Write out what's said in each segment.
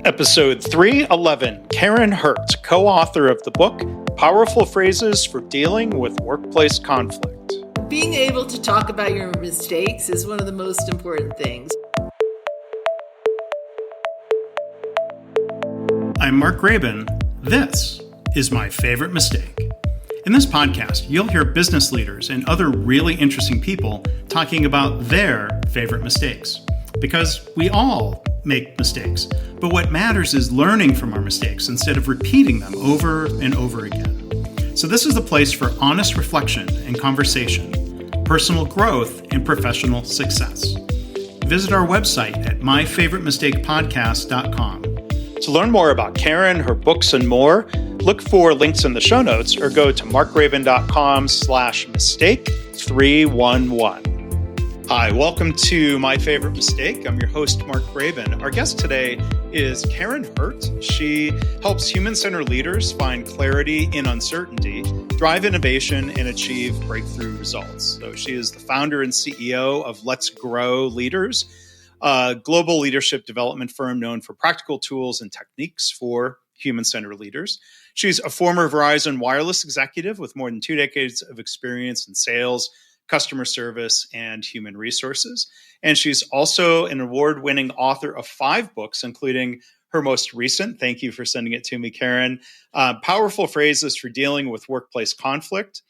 Episode 311, Karin Hurt, co-author of the book, Powerful Phrases for Dealing with Workplace Conflict. Being able to talk about your mistakes is one of the most important things. I'm Mark Graban. This is My Favorite Mistake. In this podcast, you'll hear business leaders and other really interesting people talking about their favorite mistakes. Because we all make mistakes, but what matters is learning from our mistakes instead of repeating them over and over again. So this is the place for honest reflection and conversation, personal growth, and professional success. Visit our website at myfavoritemistakepodcast.com. To learn more about Karin, her books, and more, look for links in the show notes or go to markgraban.com/mistake311. Hi, welcome to My Favorite Mistake. I'm your host, Mark Graban. Our guest today is Karin Hurt. She helps human-centered leaders find clarity in uncertainty, drive innovation, and achieve breakthrough results. So she is the founder and CEO of Let's Grow Leaders, a global leadership development firm known for practical tools and techniques for human-centered leaders. She's a former Verizon wireless executive with more than 2 decades of experience in sales, customer service, and human resources. And she's also an award-winning author of 5 books, including her most recent, thank you for sending it to me, Karin, Powerful Phrases for Dealing with Workplace Conflict,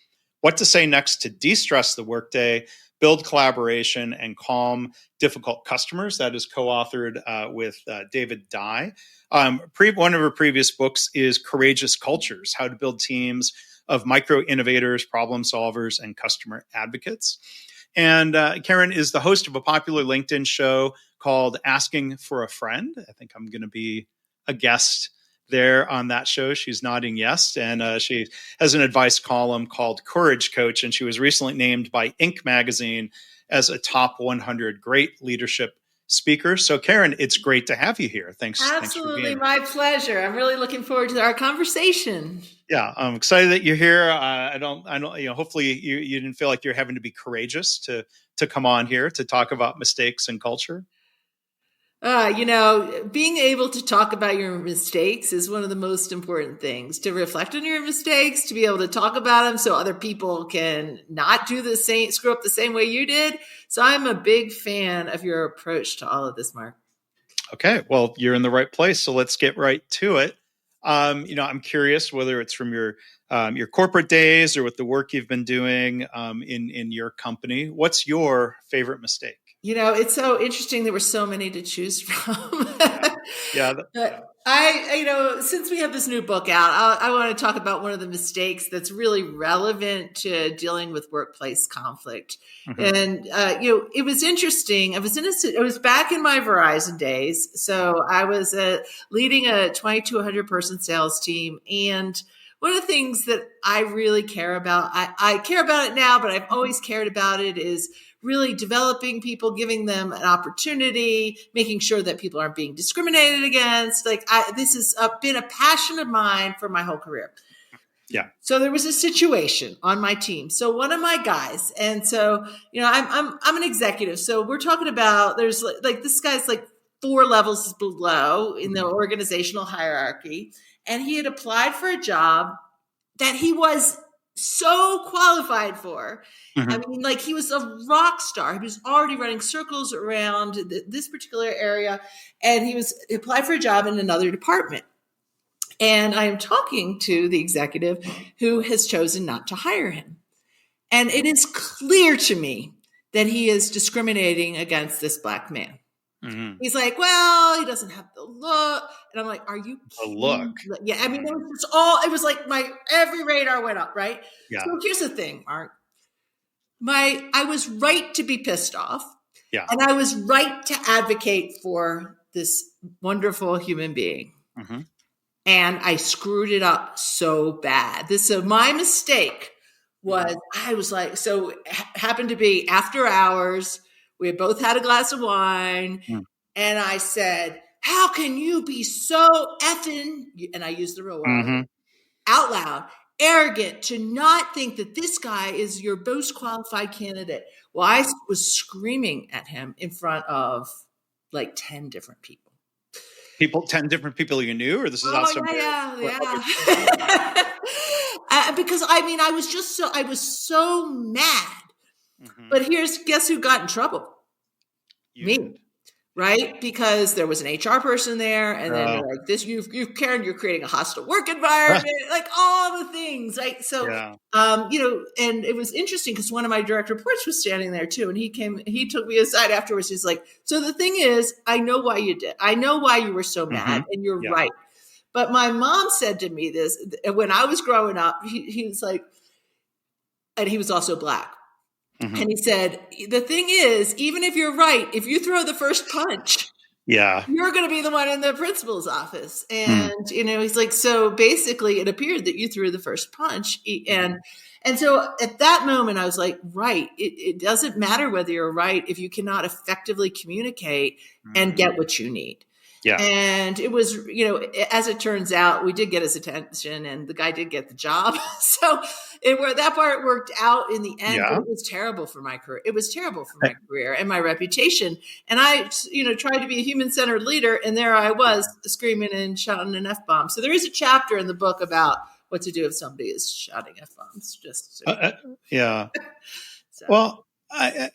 What to Say Next to De-Stress the Workday, Build Collaboration, and Calm Difficult Customers. That is co-authored with David Dye. One of her previous books is Courageous Cultures, How to Build Teams of Micro-Innovators, Problem Solvers, and Customer Advocates. And Karin is the host of a popular LinkedIn show called Asking for a Friend. I think I'm going to be a guest there on that show. She's nodding yes. And she has an advice column called Courage Coach. And she was recently named by Inc. magazine as a top 100 great leadership speaker. So Karin, it's great to have you here. Thanks. Absolutely, thanks for being my pleasure. I'm really looking forward to our conversation. Yeah, I'm excited that you're here. I don't, hopefully you didn't feel like you're having to be courageous to come on here to talk about mistakes and culture. Being able to talk about your mistakes is one of the most important things. To reflect on your mistakes, to be able to talk about them so other people can not screw up the same way you did. So I'm a big fan of your approach to all of this, Mark. Okay, well, you're in the right place. So let's get right to it. I'm curious whether it's from your corporate days or with the work you've been doing in your company. What's your favorite mistake? It's so interesting. There were so many to choose from. Yeah. Since we have this new book out, I want to talk about one of the mistakes that's really relevant to dealing with workplace conflict. Mm-hmm. And, it was interesting. I was back in my Verizon days. So I was leading a 2,200 person sales team. And one of the things that I really care about, I care about it now, but I've always cared about it, is really developing people, giving them an opportunity, making sure that people aren't being discriminated against. This has been a passion of mine for my whole career. Yeah. So there was a situation on my team. So one of my guys, and so, I'm an executive. So we're talking about, there's this guy's 4 levels below in the organizational hierarchy. And he had applied for a job that he was so qualified for. Mm-hmm. I mean, he was a rock star. He was already running circles around this particular area, and he applied for a job in another department. And I am talking to the executive who has chosen not to hire him. And it is clear to me that he is discriminating against this Black man. Mm-hmm. He's like, well, he doesn't have the look. And I'm like, are you kidding? The look? Yeah. I mean, it was like every radar went up, right? Yeah. So here's the thing, Mark. I was right to be pissed off. Yeah. And I was right to advocate for this wonderful human being. Mm-hmm. And I screwed it up so bad. My mistake was, happened to be after hours. We had both had a glass of wine. And I said, how can you be so effing, and I used the real word, out loud, arrogant to not think that this guy is your most qualified candidate? Well, I was screaming at him in front of 10 different people. 10 different people you knew, or this is out Oh somewhere? yeah. Because I mean, I was so mad. Mm-hmm. But guess who got in trouble? You Me. did. Right? Because there was an HR person there, and then they're like, "This, Karen, you're creating a hostile work environment," like all the things, right? So, Yeah. And it was interesting because one of my direct reports was standing there too, and he took me aside afterwards. He's like, "So the thing is, I know why you did. I know why you were so mad, and you're right." But my mom said to me this when I was growing up. He was like, and he was also Black. Mm-hmm. And he said, the thing is, even if you're right, if you throw the first punch, you're going to be the one in the principal's office. And, he's like, so basically it appeared that you threw the first punch. And so at that moment, I was like, right, it doesn't matter whether you're right if you cannot effectively communicate and get what you need. Yeah. And it was, as it turns out, we did get his attention and the guy did get the job. So that part worked out in the end, but it was terrible for my career. It was terrible for my career and my reputation. And I, tried to be a human-centered leader. And there I was screaming and shouting an F-bomb. So there is a chapter in the book about what to do if somebody is shouting F-bombs. Yeah. So. Well, I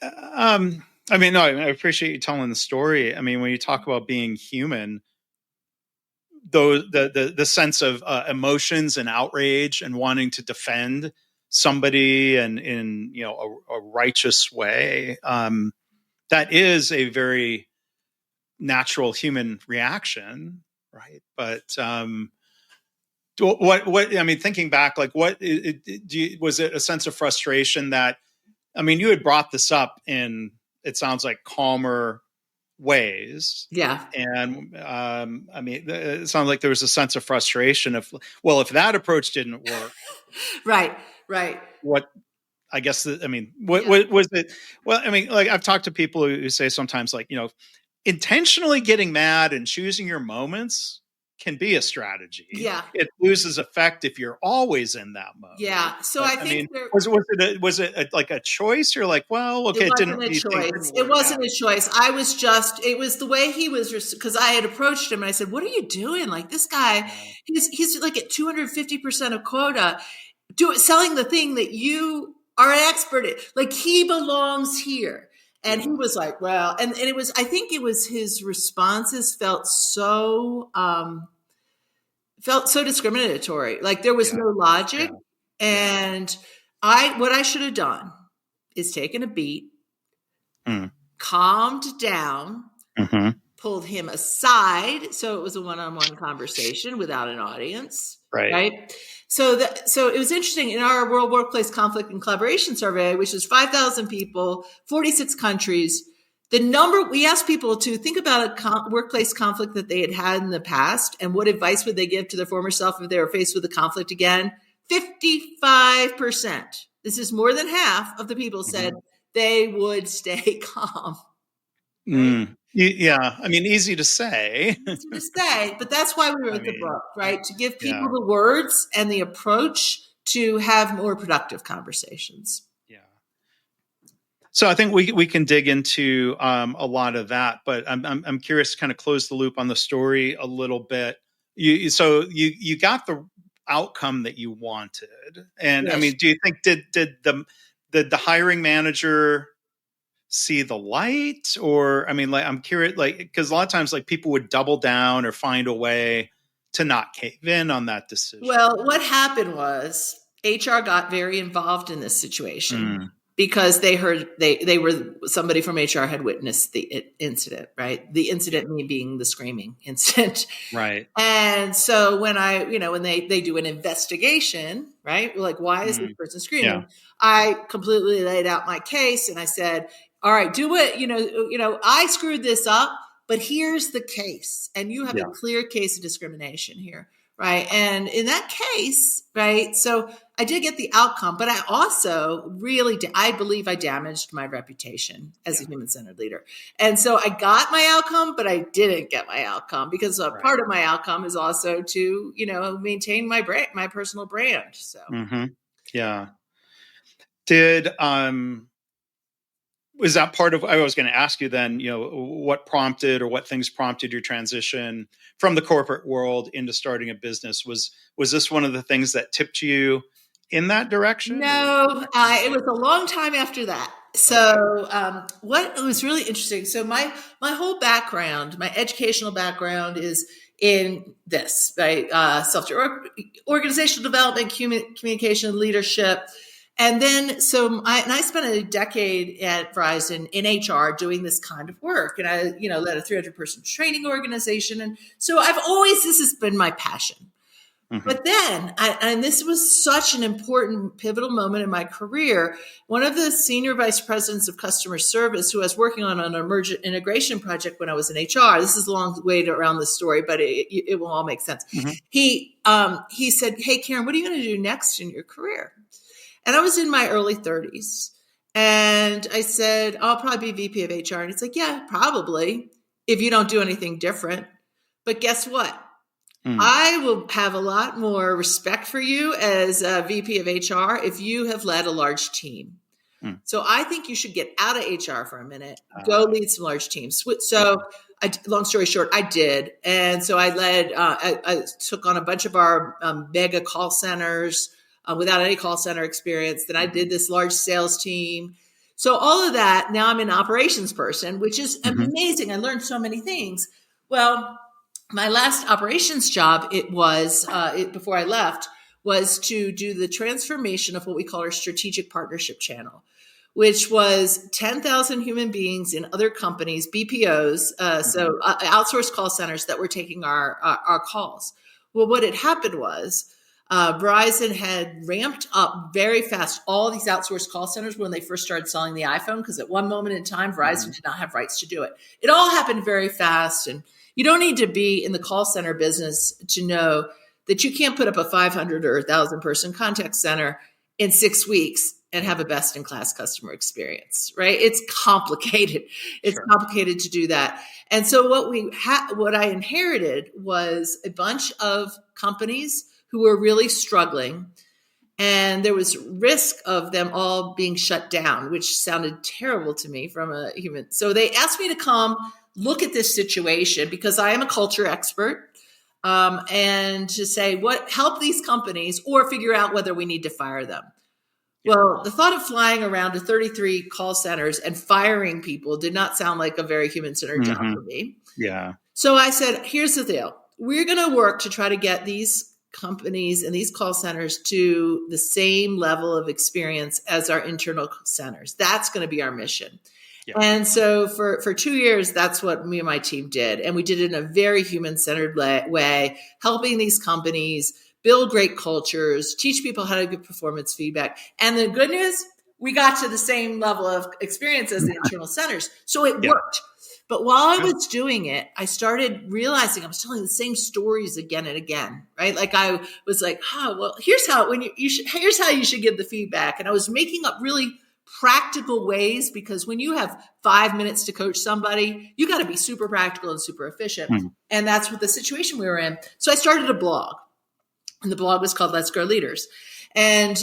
appreciate you telling the story. I mean, when you talk about being human, the sense of emotions and outrage and wanting to defend somebody and in a righteous way, that is a very natural human reaction, right? But what I mean, thinking back, like was it a sense of frustration that, I mean, you had brought this up in, it sounds like, calmer ways. Yeah. And I mean, it sounds like there was a sense of frustration of, well, if that approach didn't work. Right. What, I guess, what was it? Well, I mean, like I've talked to people who say sometimes, like, intentionally getting mad and choosing your moments can be a strategy. Yeah. It loses effect if you're always in that mode. Yeah. So I think was it like a choice? You're like, well, okay, it wasn't a choice. It wasn't a choice. It was the way he was, because I had approached him and I said, what are you doing? Like, this guy, he's like at 250% of quota, selling the thing that you are an expert at. Like, he belongs here. And he was like, well, and it was, I think it was his responses felt so discriminatory. Like there was no logic. And what I should have done is taken a beat, calmed down, pulled him aside. So it was a one-on-one conversation without an audience. Right. So it was interesting in our World Workplace Conflict and Collaboration Survey, which is 5,000 people, 46 countries. We asked people to think about a workplace conflict that they had in the past and what advice would they give to their former self if they were faced with a conflict again. 55%. This is more than half of the people said they would stay calm. Right? Yeah. I mean, easy to say. But that's why we wrote the book, right? To give people the words and the approach to have more productive conversations. Yeah. So I think we can dig into a lot of that, but I'm curious to kind of close the loop on the story a little bit. You got the outcome that you wanted, and yes. I mean, do you think did the hiring manager see the light? Or, I mean, like, I'm curious, like, because a lot of times, like, people would double down or find a way to not cave in on that decision. Well, what happened was HR got very involved in this situation because they heard somebody from HR had witnessed the incident, right? The incident being the screaming incident. Right. And so when when they do an investigation, right? Like, why is this person screaming? Yeah. I completely laid out my case and I said, all right, do it. I screwed this up, but here's the case. And you have a clear case of discrimination here. Right. And in that case, right. So I did get the outcome, but I also I believe I damaged my reputation as a human-centered leader. And so I got my outcome, but I didn't get my outcome because part of my outcome is also to, maintain my brand, my personal brand. So, yeah. Did, was that part of, I was going to ask you then, what prompted or what things prompted your transition from the corporate world into starting a business? Was this one of the things that tipped you in that direction? No, it was a long time after that. So what was really interesting, so my whole background, my educational background is in this, right? Organizational development, communication, leadership. And then, I spent a decade at Verizon in HR doing this kind of work. And I, led a 300-person training organization. And so this has been my passion. Mm-hmm. But then, and this was such an important pivotal moment in my career, one of the senior vice presidents of customer service who I was working on an emergent integration project when I was in HR, this is a long way around the story, but it will all make sense. Mm-hmm. He said, "Hey, Karin, what are you going to do next in your career?" And I was in my early 30s. And I said, "I'll probably be VP of HR." And it's like, "Yeah, probably, if you don't do anything different. But guess what? I will have a lot more respect for you as a VP of HR if you have led a large team. So I think you should get out of HR for a minute, go lead some large teams." So long story short, I did. And so I led, I took on a bunch of our mega call centers without any call center experience. Then I did this large sales team. So all of that, now I'm an operations person, which is amazing. I learned so many things. Well, my last operations job, before I left, was to do the transformation of what we call our strategic partnership channel, which was 10,000 human beings in other companies, BPOs, outsourced call centers that were taking our calls. Well, what had happened was Verizon had ramped up very fast all these outsourced call centers when they first started selling the iPhone, because at one moment in time, Verizon did not have rights to do it. It all happened very fast, and you don't need to be in the call center business to know that you can't put up a 500 or 1,000 person contact center in 6 weeks and have a best-in-class customer experience, right? It's complicated. It's complicated to do that. And so what I inherited was a bunch of companies who were really struggling, and there was risk of them all being shut down, which sounded terrible to me from a human. So they asked me to come look at this situation because I am a culture expert, and to say help these companies or figure out whether we need to fire them. Yeah. Well, the thought of flying around to 33 call centers and firing people did not sound like a very human-centered job for me. Yeah. So I said, here's the deal. We're going to work to try to get these companies and these call centers to the same level of experience as our internal centers. That's going to be our mission. Yeah. And so for 2 years, that's what me and my team did. And we did it in a very human-centered way, helping these companies build great cultures, teach people how to give performance feedback. And the good news, we got to the same level of experience as the internal centers. So it worked. But while I was doing it, I started realizing I was telling the same stories again and again, right? Like I was like, here's how you should give the feedback. And I was making up really practical ways, because when you have 5 minutes to coach somebody, you got to be super practical and super efficient. And that's what the situation we were in. So I started a blog, and the blog was called Let's Grow Leaders. And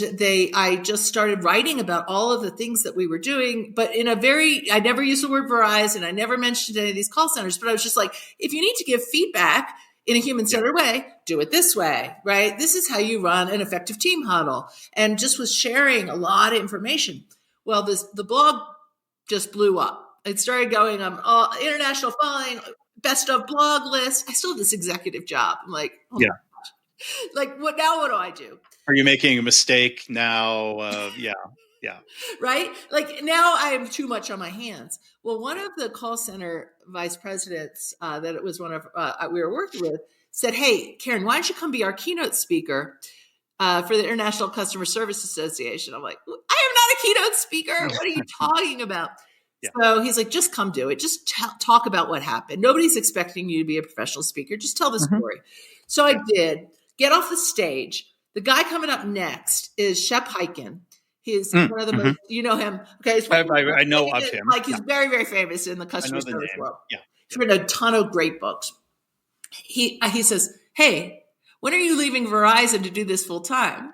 I just started writing about all of the things that we were doing, but I never used the word Verizon. I never mentioned any of these call centers, but I was just like, if you need to give feedback in a human-centered way, do it this way, right? This is how you run an effective team huddle. And just was sharing a lot of information. Well, the blog just blew up. It started going on international following, best of blog list. I still have this executive job. I'm like, like what do I do? Are you making a mistake now? Yeah. Right? Like now I have too much on my hands. Well, one of the call center vice presidents that it was one of we were working with said, "Hey, Karin, why don't you come be our keynote speaker for the International Customer Service Association?" I'm like, I am not a keynote speaker. What are you talking about? Yeah. So he's like, just come do it. Just talk about what happened. Nobody's expecting you to be a professional speaker. Just tell the story. So I did get off the stage. The guy coming up next is Shep Hyken. He's one of the most, you know him. Okay. I know of him. Like he's very, very famous in the customer service world. Yeah. He's written a ton of great books. He says, "Hey, when are you leaving Verizon to do this full time?"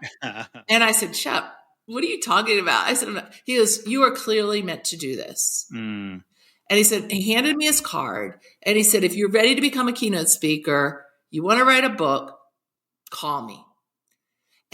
And I said, "Shep, what are you talking about? I said, he goes, you are clearly meant to do this. Mm. And he said, he handed me his card. And he said, if you're ready to become a keynote speaker, you want to write a book, call me.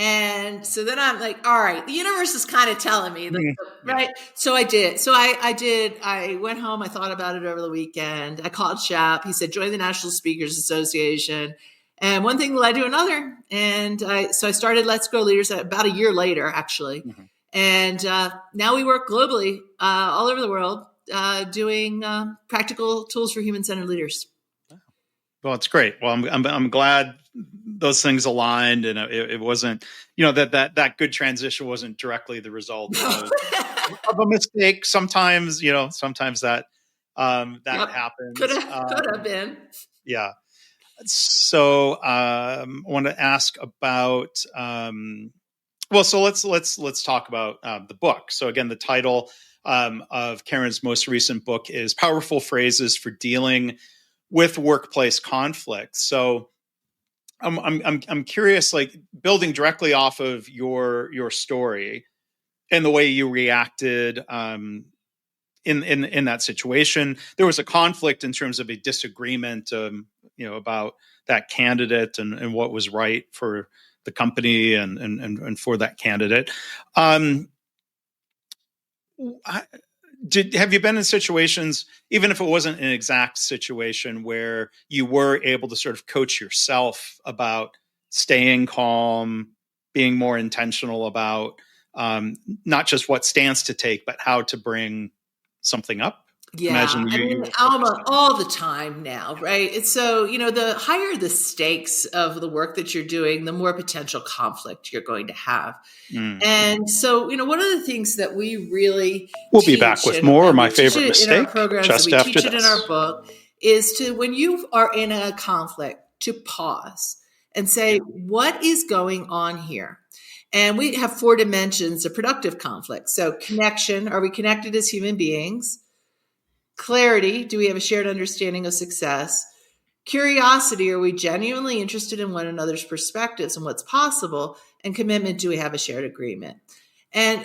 And so then I'm like, all right, the universe is kind of telling me, like, right? So I did. So I did. I went home. I thought about it over the weekend. I called Shep. He said, join the National Speakers Association. And one thing led to another. And I started Let's Grow Leaders about a year later, actually. Mm-hmm. And now we work globally, all over the world, doing practical tools for human-centered leaders. Well, it's great. Well, I'm glad those things aligned, and it wasn't, that good transition wasn't directly the result of a mistake. Sometimes, sometimes that happens. Could have been. Yeah. So I want to ask about. So let's talk about the book. So again, the title of Karin's most recent book is "Powerful Phrases for Dealing with Workplace Conflict." So I'm curious, like, building directly off of your story and the way you reacted in that situation. There was a conflict in terms of a disagreement, about that candidate and what was right for the company and for that candidate. Have you been in situations, even if it wasn't an exact situation, where you were able to sort of coach yourself about staying calm, being more intentional about not just what stance to take, but how to bring something up? Yeah, all the time now, right? It's so, the higher the stakes of the work that you're doing, the more potential conflict you're going to have. Mm. And so, one of the things that we really we'll be back with more of my favorite mistake in our programs, just we after teach this. It in our book, is to, when you are in a conflict, to pause and say, what is going on here? And we have 4 dimensions of productive conflict. So connection, are we connected as human beings? Clarity, do we have a shared understanding of success? Curiosity, are we genuinely interested in one another's perspectives and what's possible? And commitment, do we have a shared agreement? And,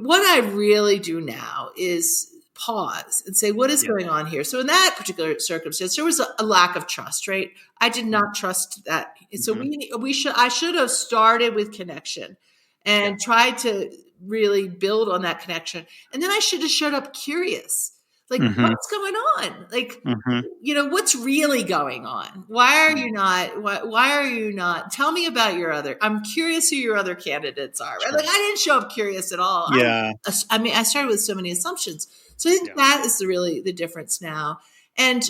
what I really do now is pause and say, what is going on here? So in that particular circumstance, there was a lack of trust, right? I did not trust that. So I should have started with connection and tried to really build on that connection. And then I should have showed up curious. Like, what's going on? Like, what's really going on? Why are you not? Tell me about I'm curious who your other candidates are. Right? Sure. Like, I didn't show up curious at all. Yeah. I started with so many assumptions. So I think that is the difference now. And,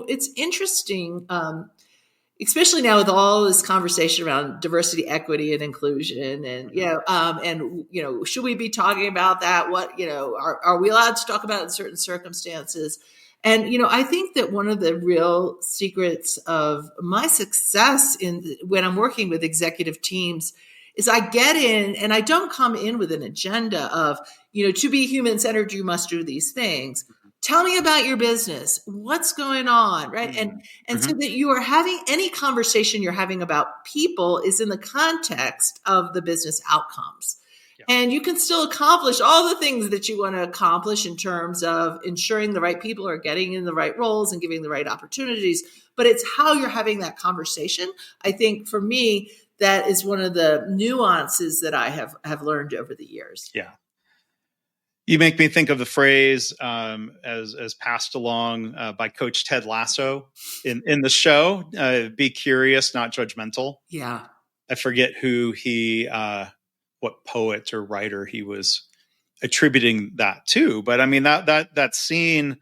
it's interesting, especially now with all this conversation around diversity, equity, and inclusion, and should we be talking about that? What are we allowed to talk about in certain circumstances? And I think that one of the real secrets of my success when I'm working with executive teams is I get in and I don't come in with an agenda of to be human centered, you must do these things. Tell me about your business. What's going on, right? And so that you are having any conversation you're having about people is in the context of the business outcomes. Yeah. And you can still accomplish all the things that you want to accomplish in terms of ensuring the right people are getting in the right roles and giving the right opportunities. But it's how you're having that conversation. I think for me, that is one of the nuances that I have learned over the years. Yeah. You make me think of the phrase as passed along by Coach Ted Lasso in the show, be curious, not judgmental. Yeah. I forget who what poet or writer he was attributing that to, but I mean, that scene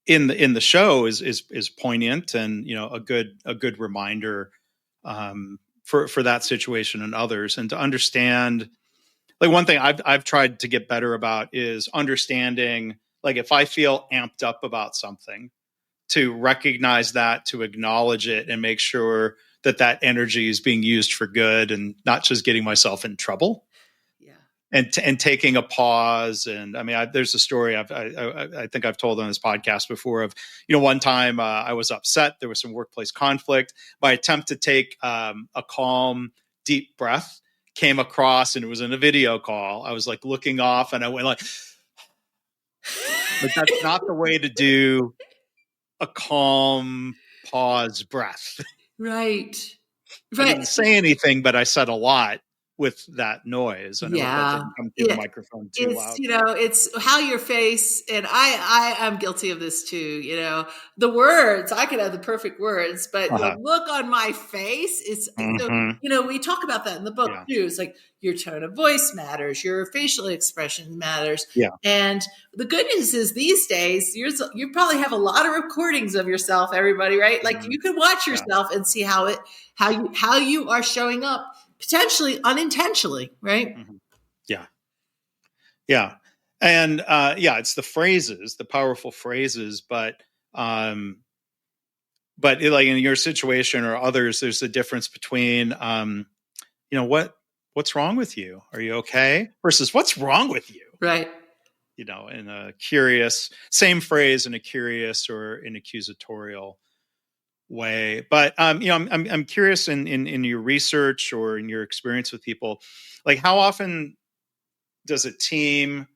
in the show is poignant and, a good reminder for that situation and others, and to understand. Like, one thing I've tried to get better about is understanding, like, if I feel amped up about something, to recognize that, to acknowledge it, and make sure that energy is being used for good and not just getting myself in trouble. Yeah. And taking a pause. And I mean, there's a story I think I've told on this podcast before of, one time I was upset. There was some workplace conflict. My attempt to take a calm, deep breath came across and it was in a video call, I was like looking off and I went like, but that's not the way to do a calm pause breath. Right. I didn't say anything, but I said a lot with that noise. And I hope that didn't come through the microphone too loud. It's how your face, and I am guilty of this too. The words, I could have the perfect words, but the look on my face is, we talk about that in the book too. It's like your tone of voice matters, your facial expression matters. Yeah. And the good news is these days, you probably have a lot of recordings of yourself, everybody, right? Like you can watch yourself and see how you are showing up, potentially unintentionally, right? Mm-hmm. Yeah. Yeah. And it's the phrases, the powerful phrases, but like in your situation or others, there's a difference between, what's wrong with you? Are you okay? Versus what's wrong with you? Right. In a curious, same phrase in a curious or an accusatorial way. But I'm curious in your research or in your experience with people, like how often does a team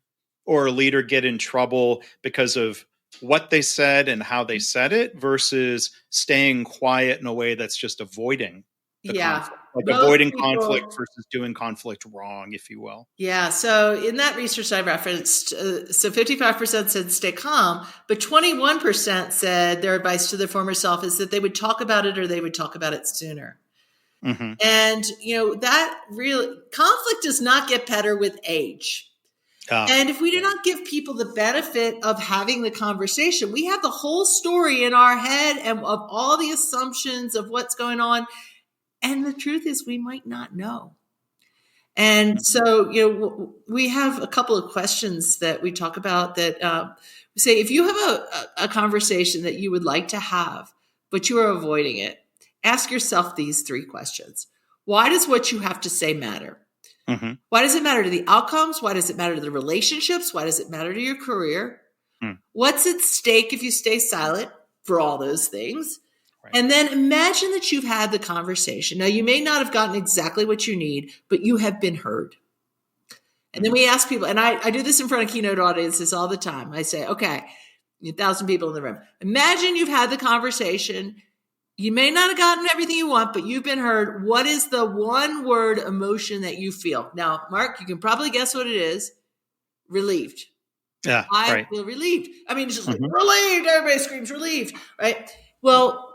or a leader get in trouble because of what they said and how they said it versus staying quiet in a way that's just avoiding the conflict, like avoiding conflict versus doing conflict wrong, if you will. Yeah. So in that research I referenced, so 55% said stay calm, but 21% said their advice to their former self is that they would talk about it or they would talk about it sooner. Mm-hmm. And, that really, conflict does not get better with age. And if we do not give people the benefit of having the conversation, we have the whole story in our head and of all the assumptions of what's going on. And the truth is we might not know. And so, we have a couple of questions that we talk about that we say, if you have a conversation that you would like to have, but you are avoiding it, ask yourself these 3 questions. Why does what you have to say matter? Mm-hmm. Why does it matter to the outcomes? Why does it matter to the relationships? Why does it matter to your career? What's at stake if you stay silent for all those things? Right. And then imagine that you've had the conversation. Now, you may not have gotten exactly what you need, but you have been heard. And then we ask people, and I do this in front of keynote audiences all the time. I say, okay, 1,000 people in the room. Imagine you've had the conversation. You may not have gotten everything you want, but you've been heard. What is the one word emotion that you feel? Now, Mark, you can probably guess what it is. Relieved. Yeah, I feel relieved. I mean, it's just like relieved. Everybody screams relieved, right? Well,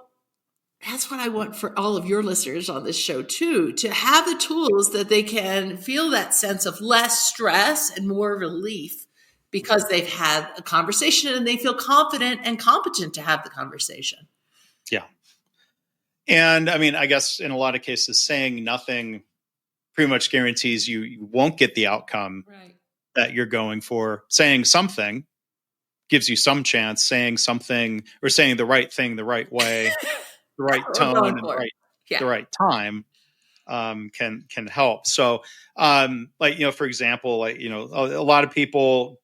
that's what I want for all of your listeners on this show too, to have the tools that they can feel that sense of less stress and more relief because they've had a conversation and they feel confident and competent to have the conversation. Yeah. And I mean, I guess in a lot of cases, saying nothing pretty much guarantees you won't get the outcome that you're going for. Saying something gives you some chance. Saying something or saying the right thing the right way, the right tone and the right time can help. So, for example, a lot of people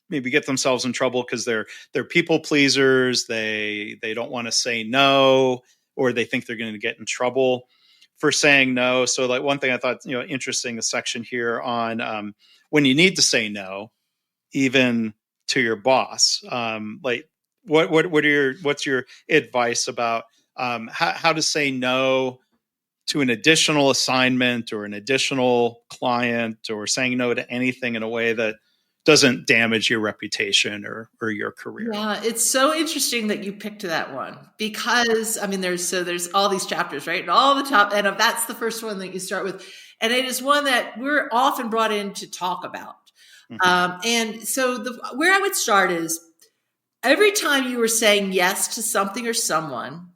maybe get themselves in trouble because they're people pleasers. They don't want to say no, or they think they're going to get in trouble for saying no. So like one thing I thought, interesting, a section here on when you need to say no, even to your boss. What's your advice about how to say no to an additional assignment or an additional client, or saying no to anything in a way that doesn't damage your reputation or your career? Yeah, it's so interesting that you picked that one because I mean, there's all these chapters, right? And all the top, and that's the first one that you start with. And it is one that we're often brought in to talk about. Mm-hmm. And so where I would start is every time you were saying yes to something or someone,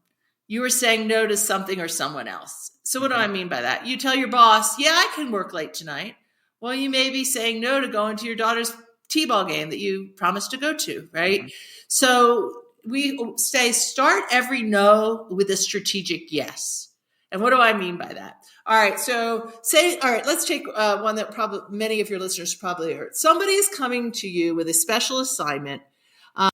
you were saying no to something or someone else. So what do I mean by that? You tell your boss, yeah, I can work late tonight. Well, you may be saying no to going to your daughter's t-ball game that you promised to go to, right? Mm-hmm. So we say start every no with a strategic yes. And what do I mean by that? All right, so let's take one that probably many of your listeners probably heard. Somebody's coming to you with a special assignment.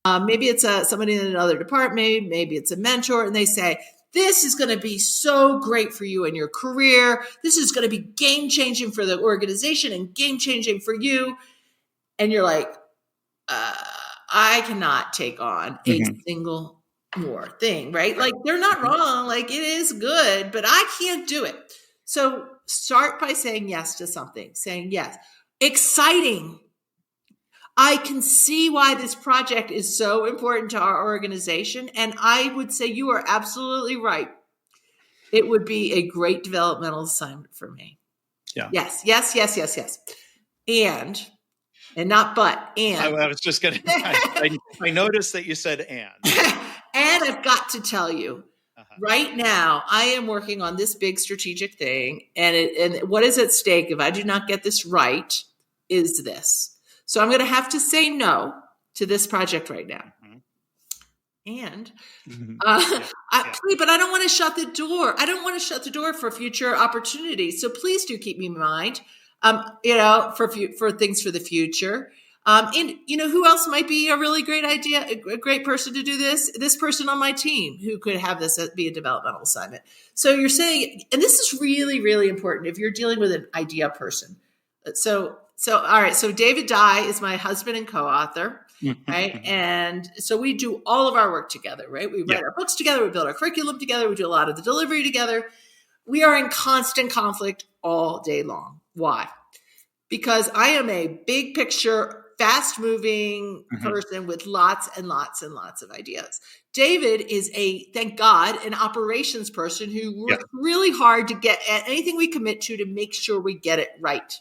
Maybe it's somebody in another department, maybe it's a mentor, and they say, this is going to be so great for you and your career. This is going to be game changing for the organization and game changing for you. And you're like, I cannot take on a single more thing, right? Like they're not wrong. Like it is good, but I can't do it. So start by saying yes to something, saying yes. Exciting. I can see why this project is so important to our organization. And I would say you are absolutely right. It would be a great developmental assignment for me. Yeah. Yes. And not but, and. I was just going to, I noticed that you said and. And I've got to tell you, right now, I am working on this big strategic thing. And what is at stake if I do not get this right is this. So I'm going to have to say no to this project right now. And, but I don't want to shut the door. I don't want to shut the door for future opportunities. So please do keep me in mind, for things for the future. And who else might be a really great idea, a great person to do this person on my team who could have this be a developmental assignment. So you're saying, and this is really, really important if you're dealing with an idea person. So all right. So David Dye is my husband and co-author. Right. And so we do all of our work together, right? We write our books together. We build our curriculum together. We do a lot of the delivery together. We are in constant conflict all day long. Why? Because I am a big picture, fast moving person with lots and lots and lots of ideas. David is thank God, an operations person who works really hard to get at anything we commit to make sure we get it right.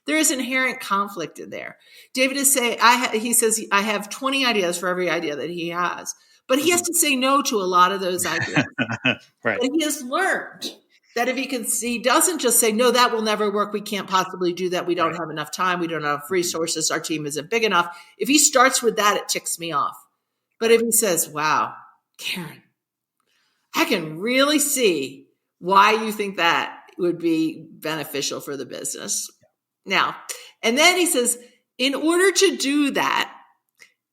There is inherent conflict in there. David is saying, he says, I have 20 ideas for every idea that he has, but he has to say no to a lot of those ideas. Right. But he has learned that if he doesn't just say, no, that will never work. We can't possibly do that. We don't have enough time. We don't have enough resources. Our team isn't big enough. If he starts with that, it ticks me off. But if he says, wow, Karin, I can really see why you think that would be beneficial for the business. Now, and then he says, in order to do that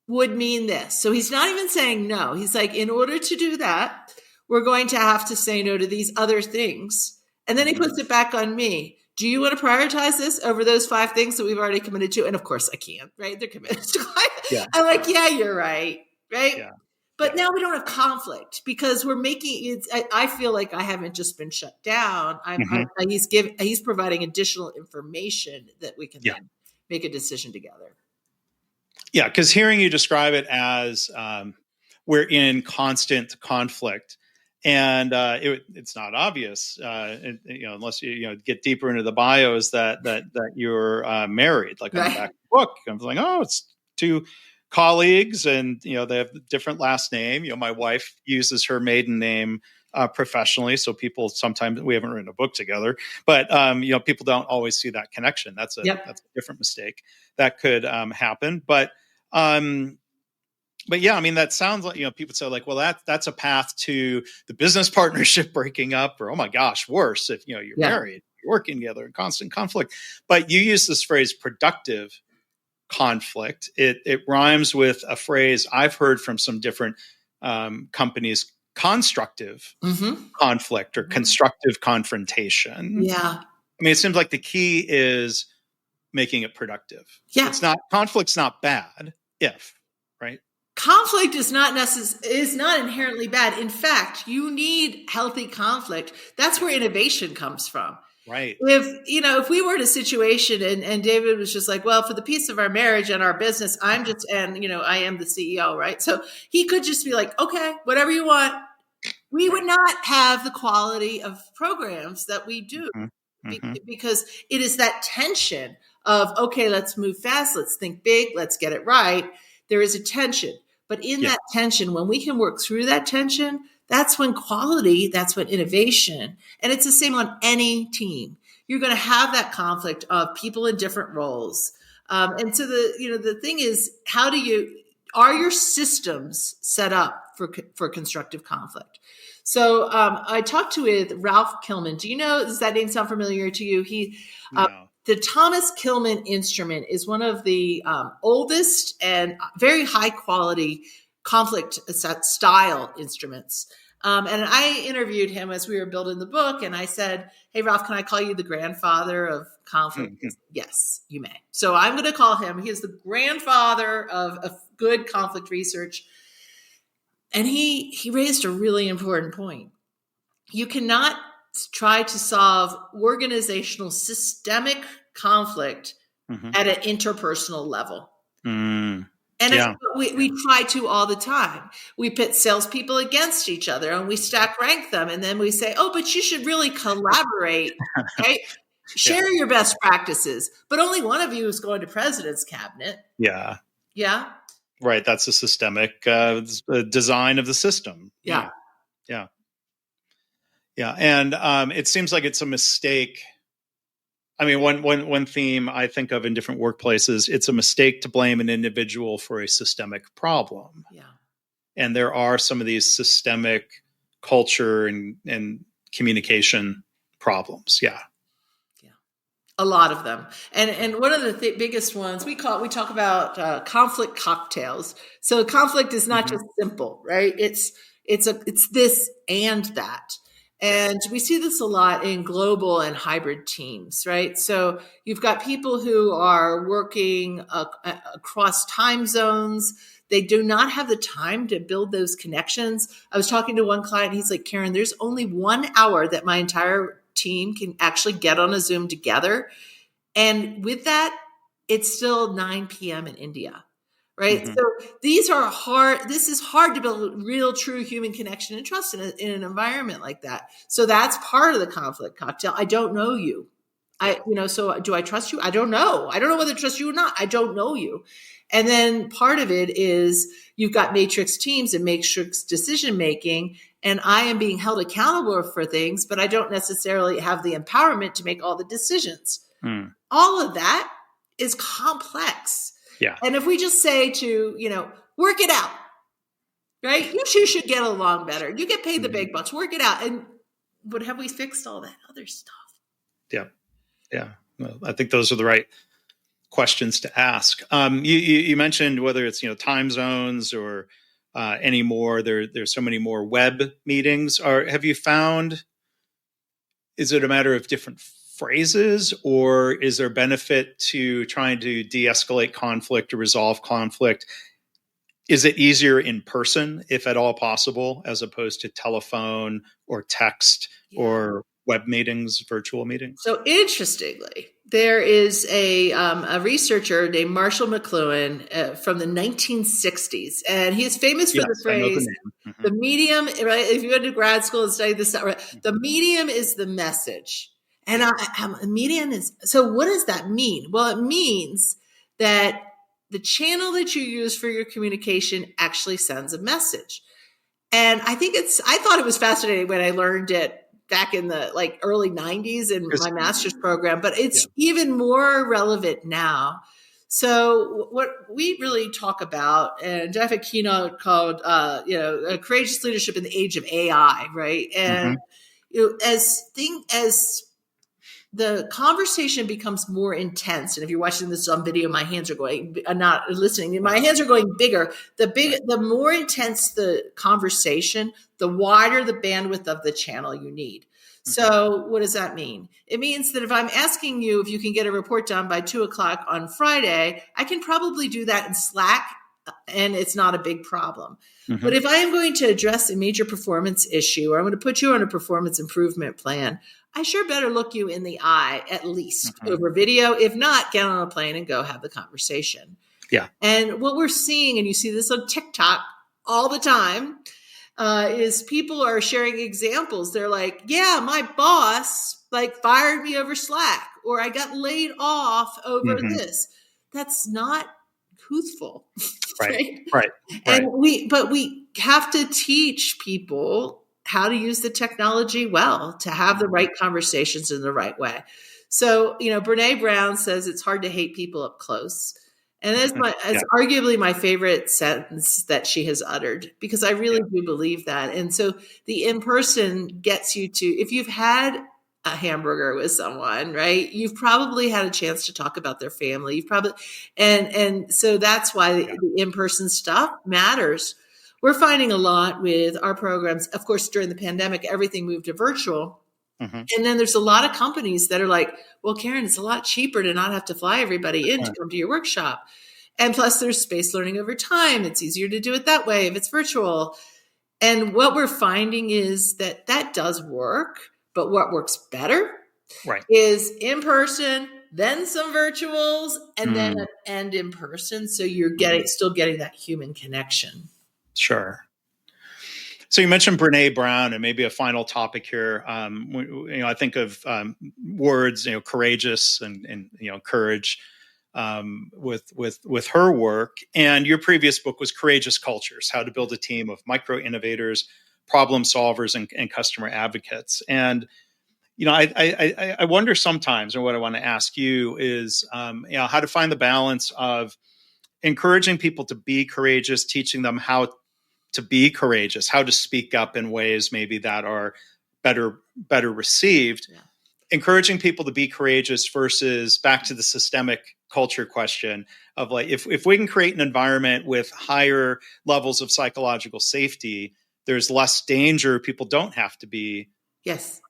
would mean this. So he's not even saying no. He's like, in order to do that, we're going to have to say no to these other things. And then he puts it back on me. Do you want to prioritize this over those 5 things that we've already committed to? And of course I can't, right? They're committed to it. I'm like, yeah, you're right. Right. Yeah. But now we don't have conflict because we're making it. I feel like I haven't just been shut down. He's providing additional information that we can then make a decision together. Yeah, because hearing you describe it as we're in constant conflict, and it's not obvious, unless you get deeper into the bios that you're married. Like on the back of the book, I'm like, oh, it's 2 colleagues, and they have a different last name. My wife uses her maiden name professionally, so people sometimes, we haven't written a book together, but people don't always see that connection. That's a different mistake that could happen. But yeah, I mean, that sounds like people say like, well, that's a path to the business partnership breaking up, or oh my gosh, worse if you're married, you're working together in constant conflict. But you use this phrase productive conflict. It rhymes with a phrase I've heard from some different companies: constructive conflict or constructive confrontation. Yeah. I mean, it seems like the key is making it productive. Yeah. Conflict's not bad right? Conflict is not inherently bad. In fact, you need healthy conflict. That's where innovation comes from. Right. If we were in a situation and David was just like, well, for the peace of our marriage and our business, I am the CEO, right? So he could just be like, okay, whatever you want. We would not have the quality of programs that we do because it is that tension of, okay, let's move fast. Let's think big. Let's get it right. There is a tension, but in that tension, when we can work through that tension, that's when quality, that's when innovation, and it's the same on any team. You're going to have that conflict of people in different roles. And so the thing is, are your systems set up for constructive conflict? So I talked with Ralph Kilman. Does that name sound familiar to you? The Thomas Kilman instrument is one of the oldest and very high quality conflict style instruments. And I interviewed him as we were building the book, and I said, "Hey, Ralph, can I call you the grandfather of conflict?" Mm-hmm. Yes, you may. So I'm going to call him. He is the grandfather of good conflict research. And he raised a really important point. You cannot try to solve organizational systemic conflict at an interpersonal level. And Yeah. we try to all the time. We pit salespeople against each other and we stack rank them. And then we say, oh, but you should really collaborate, right? Share your best practices. But only one of you is going to president's cabinet. Yeah. Yeah. Right. That's a systemic design of the system. Yeah. Yeah. Yeah. And it seems like it's a mistake. I mean, one theme I think of in different workplaces, it's a mistake to blame an individual for a systemic problem. Yeah. And there are some of these systemic culture and communication problems. Yeah. A lot of them. And one of the biggest ones we talk about conflict cocktails. So conflict is not just simple, right? It's this and that. And we see this a lot in global and hybrid teams, right? So you've got people who are working across time zones. They do not have the time to build those connections. I was talking to one client. He's like, Karin, there's only 1 hour that my entire team can actually get on a Zoom together. And with that, it's still 9 p.m. in India, right? So these are hard. This is hard to build real, true human connection and trust in an environment like that. So that's part of the conflict cocktail. I don't know you. So do I trust you? I don't know. I don't know whether to trust you or not. I don't know you. And then part of it is you've got matrix teams and matrix decision making, and I am being held accountable for things, but I don't necessarily have the empowerment to make all the decisions. All of that is complex. Yeah. And if we just say to, work it out, right? You two should get along better. You get paid the big bucks, work it out. But have we fixed all that other stuff? Yeah. Yeah. Well, I think those are the right questions to ask. You mentioned whether it's, time zones or anymore, there's so many more web meetings. Have you found, is it a matter of different phrases, or is there benefit to trying to de-escalate conflict or resolve conflict? Is it easier in person, if at all possible, as opposed to telephone or text or web meetings, virtual meetings? So interestingly, there is a researcher named Marshall McLuhan from the 1960s, and he's famous for the phrase, the medium, right? If you went to grad school and studied this, right? The medium is the message. And a medium is, so what does that mean? Well, it means that the channel that you use for your communication actually sends a message. And I thought it was fascinating when I learned it back in the early 90s in my master's program, but it's even more relevant now. So what we really talk about, and I have a keynote called, Courageous Leadership in the Age of AI, right? And as the conversation becomes more intense, and if you're watching this on video, my hands are going, I'm not listening, my hands are going bigger. The more intense the conversation, the wider the bandwidth of the channel you need. So what does that mean? It means that if I'm asking you if you can get a report done by 2:00 on Friday, I can probably do that in Slack, and it's not a big problem. But if I am going to address a major performance issue, or I'm going to put you on a performance improvement plan, I sure better look you in the eye, at least over video. If not, get on a plane and go have the conversation. Yeah. And what we're seeing, and you see this on TikTok all the time, is people are sharing examples. They're like, yeah, my boss fired me over Slack, or I got laid off over this. That's not truthful. Right. And we have to teach people how to use the technology well, to have the right conversations in the right way. So, Brene Brown says it's hard to hate people up close. And it's arguably my favorite sentence that she has uttered, because I really do believe that. And so the in-person gets you to, if you've had a hamburger with someone, right, you've probably had a chance to talk about their family. You've probably, and so that's why the in-person stuff matters. we're finding a lot with our programs. Of course, during the pandemic, everything moved to virtual. Mm-hmm. And then there's a lot of companies that are like, well, Karin, it's a lot cheaper to not have to fly everybody in to come to your workshop. And plus there's spaced learning over time. It's easier to do it that way if it's virtual. And what we're finding is that does work, but what works better is in person, then some virtuals, and then an end in person. So you're still getting that human connection. Sure. So you mentioned Brene Brown, and maybe a final topic here. I think of words, courageous and courage with her work. And your previous book was Courageous Cultures: How to Build a Team of Micro Innovators, Problem Solvers, and Customer Advocates. And I wonder sometimes, or what I want to ask you is, how to find the balance of encouraging people to be courageous, teaching them how to be courageous, how to speak up in ways maybe that are better received, encouraging people to be courageous versus back to the systemic culture question of like, if we can create an environment with higher levels of psychological safety, there's less danger. People don't have to be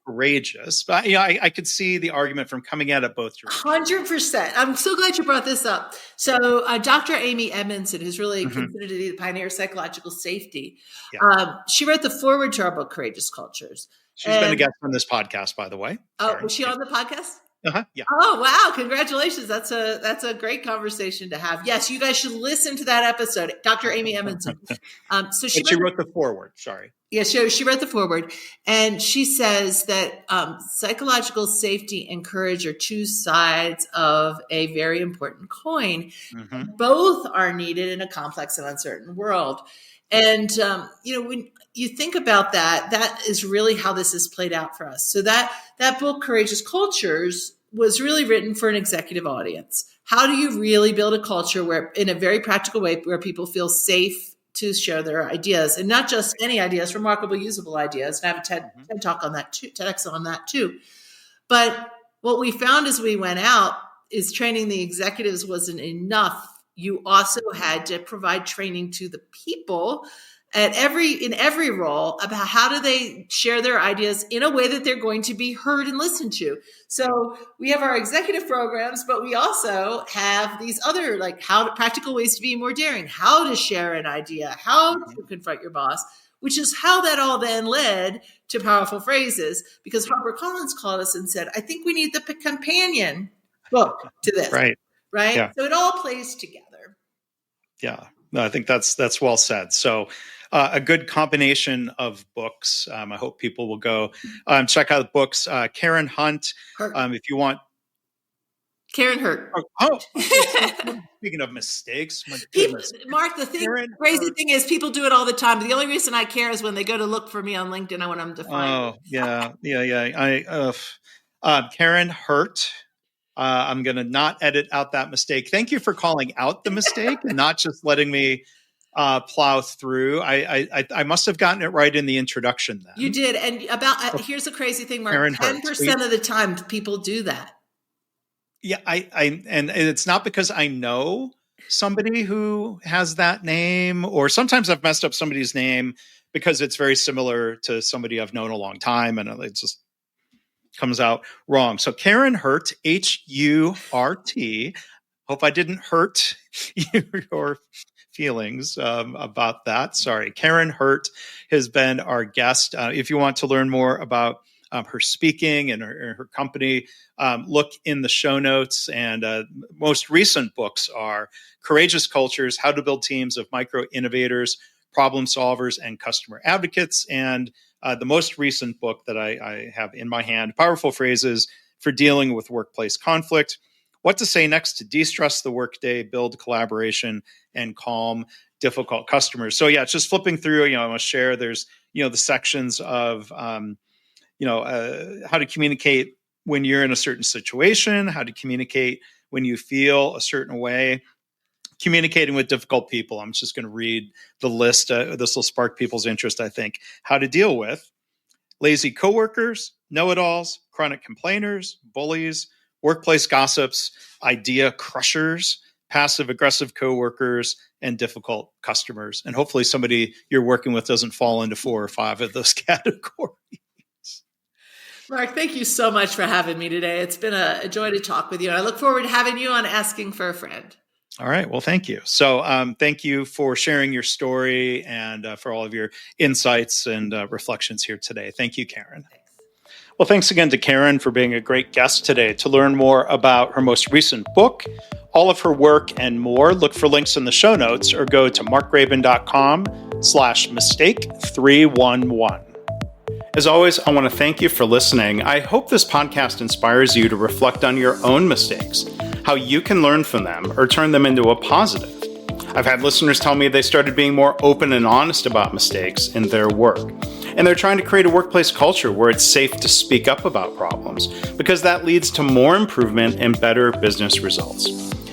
courageous. But I could see the argument from coming at it both directions. 100%. I'm so glad you brought this up. So Dr. Amy Edmondson, who's really considered to be the pioneer of psychological safety, she wrote the foreword to our book, Courageous Cultures. She's been a guest on this podcast, by the way. Oh, was she on the podcast? Yeah. Oh, wow. Congratulations. That's a great conversation to have. Yes, you guys should listen to that episode. Dr. Amy Edmondson. So she wrote the foreword. Sorry. Yeah, she wrote the foreword, and she says that psychological safety and courage are two sides of a very important coin. Both are needed in a complex and uncertain world. And, when you think about that is really how this has played out for us. So that book, Courageous Cultures, was really written for an executive audience. How do you really build a culture where, in a very practical way, where people feel safe to share their ideas, and not just any ideas, remarkable, usable ideas? And I have a TED talk on that too, TEDx on that too. But what we found as we went out is training the executives wasn't enough. You also had to provide training to the people in every role about how do they share their ideas in a way that they're going to be heard and listened to. So we have our executive programs, but we also have these other practical ways to be more daring, how to share an idea, how to confront your boss, which is how that all then led to Powerful Phrases, because HarperCollins called us and said, I think we need the companion book to this. Right? Yeah. So it all plays together. Yeah, no, I think that's well said. So a good combination of books. I hope people will go check out the books. Karin Hunt, if you want. Karin Hurt. Speaking of mistakes, my goodness. Mark, the crazy thing is people do it all the time. The only reason I care is when they go to look for me on LinkedIn, I want them to find me. Yeah. Karin Hurt. I'm going to not edit out that mistake. Thank you for calling out the mistake and not just letting me plow through. I must have gotten it right in the introduction then. You did. And here's the crazy thing, Mark. 10% of the time people do that. Yeah, and it's not because I know somebody who has that name, or sometimes I've messed up somebody's name because it's very similar to somebody I've known a long time, and it just comes out wrong. So Karin Hurt, Hurt. Hope I didn't hurt your feelings about that. Sorry. Karin Hurt has been our guest. If you want to learn more about her speaking and her company, look in the show notes. And most recent books are Courageous Cultures: How to Build Teams of Micro Innovators, Problem Solvers, and Customer Advocates. And the most recent book that I have in my hand, Powerful Phrases for Dealing with Workplace Conflict: What to Say Next to De-Stress the Workday, Build Collaboration, and Calm Difficult Customers. So yeah, it's just flipping through, I want to share, there's, the sections of, how to communicate when you're in a certain situation, how to communicate when you feel a certain way, communicating with difficult people. I'm just going to read the list. This will spark people's interest, I think. How to deal with lazy coworkers, know-it-alls, chronic complainers, bullies, workplace gossips, idea crushers, passive-aggressive coworkers, and difficult customers. And hopefully somebody you're working with doesn't fall into 4 or 5 of those categories. Mark, thank you so much for having me today. It's been a joy to talk with you. And I look forward to having you on Asking for a Friend. All right. Well, thank you. So thank you for sharing your story and for all of your insights and reflections here today. Thank you, Karin. Thanks. Well, thanks again to Karin for being a great guest today. To learn more about her most recent book, all of her work, and more, look for links in the show notes or go to markgraban.com/mistake311. As always, I want to thank you for listening. I hope this podcast inspires you to reflect on your own mistakes, how you can learn from them or turn them into a positive. I've had listeners tell me they started being more open and honest about mistakes in their work. And they're trying to create a workplace culture where it's safe to speak up about problems, because that leads to more improvement and better business results.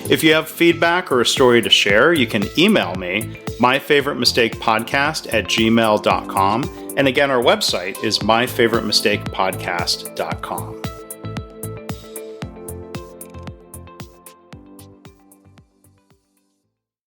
If you have feedback or a story to share, you can email me, myfavoritemistakepodcast@gmail.com. And again, our website is myfavoritemistakepodcast.com.